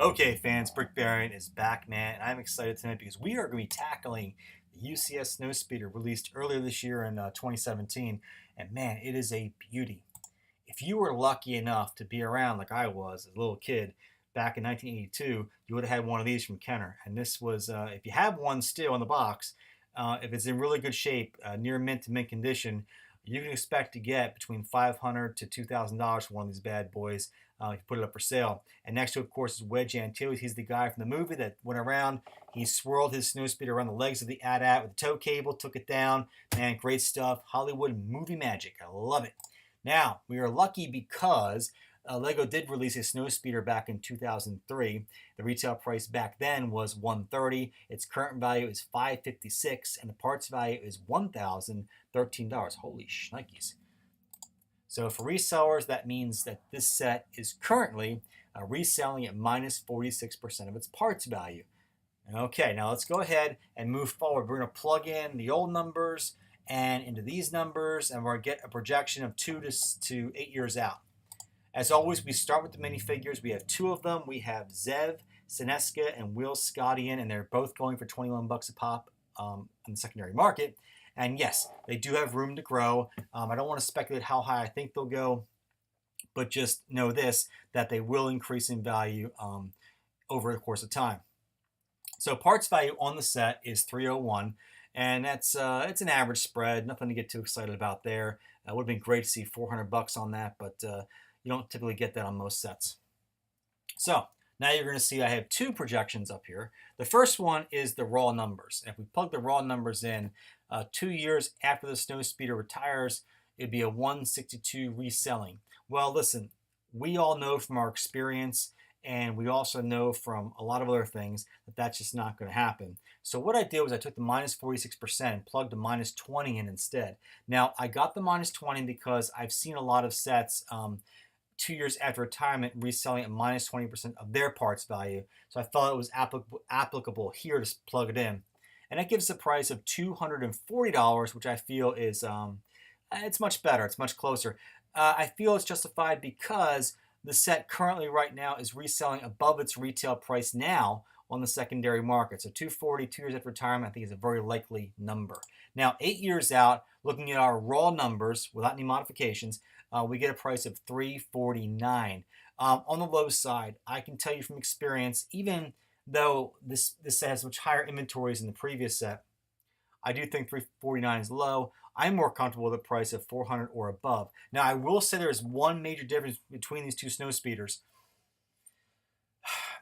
Okay, fans, Brick Baron is back, man, and I'm excited tonight because we are going to be tackling the UCS Snowspeeder released earlier this year in 2017, and man, it is a beauty. If you were lucky enough to be around like I was as a little kid back in 1982, you would have had one of these from Kenner. And this was, if you have one still in the box, if it's in really good shape, near mint to mint condition, you can expect to get between $500 to $2,000 for one of these bad boys. You put it up for sale. And next to, of course, is Wedge Antilles. He's the guy from the movie that went around. He swirled his snowspeeder around the legs of the AT-AT with a tow cable, took it down. Man, great stuff. Hollywood movie magic. I love it. Now, we are lucky because Lego did release a snowspeeder back in 2003. The retail price back then was $130. Its current value is $556, and the parts value is $1,013. Holy shnikes. So for resellers, that means that this set is currently reselling at minus 46% of its parts value. Okay, now let's go ahead and move forward. We're going to plug in the old numbers and into these numbers, and we're going to get a projection of 2 to 8 years out. As always, we start with the minifigures. We have two of them. We have Zev, Sineska, and Will Scottian, and they're both going for 21 bucks a pop on the secondary market. And yes, they do have room to grow. I don't want to speculate how high I think they'll go, but just know this, that they will increase in value over the course of time. So parts value on the set is 301, and that's it's an average spread. Nothing to get too excited about there. It would have been great to see 400 bucks on that, but you don't typically get that on most sets. So now you're going to see I have two projections up here. The first one is the raw numbers. If we plug the raw numbers in, 2 years after the Snowspeeder retires, it'd be a 162 reselling. Well, listen, we all know from our experience, and we also know from a lot of other things, that that's just not going to happen. So what I did was I took the minus 46% and plugged the minus 20 in instead. Now, I got the minus 20 because I've seen a lot of sets 2 years after retirement reselling at minus 20% of their parts value. So I thought it was applicable here to plug it in. And that gives a price of $240, which I feel is, it's much better. It's much closer. I feel it's justified because the set currently right now is reselling above its retail price now on the secondary market. So 240, 2 years after retirement, I think is a very likely number. Now, 8 years out, looking at our raw numbers without any modifications, we get a price of $349. On the low side, I can tell you from experience, even though this set has much higher inventories than the previous set, I do think $349 is low. I'm more comfortable with a price of $400 or above. Now, I will say there's one major difference between these two Snowspeeders.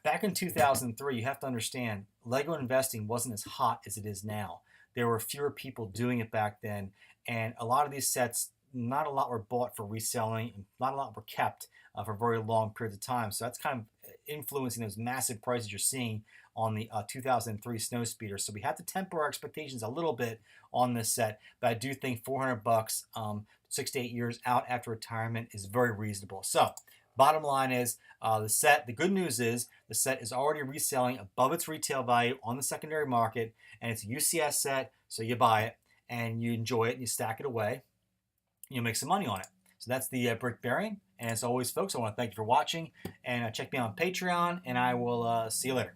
Back in 2003, you have to understand, Lego investing wasn't as hot as it is now. There were fewer people doing it back then, and a lot of these sets, not a lot were bought for reselling, and not a lot were kept for very long periods of time. So that's kind of influencing those massive prices you're seeing on the 2003 Snowspeeder. So we have to temper our expectations a little bit on this set, but I do think 400 bucks 6 to 8 years out after retirement is very reasonable. So bottom line is the good news is the set is already reselling above its retail value on the secondary market, and it's a UCS set, so you buy it and you enjoy it and you stack it away. You'll make some money on it. So that's the Brick Bearing. And as always, folks, I want to thank you for watching. And check me out on Patreon, and I will see you later.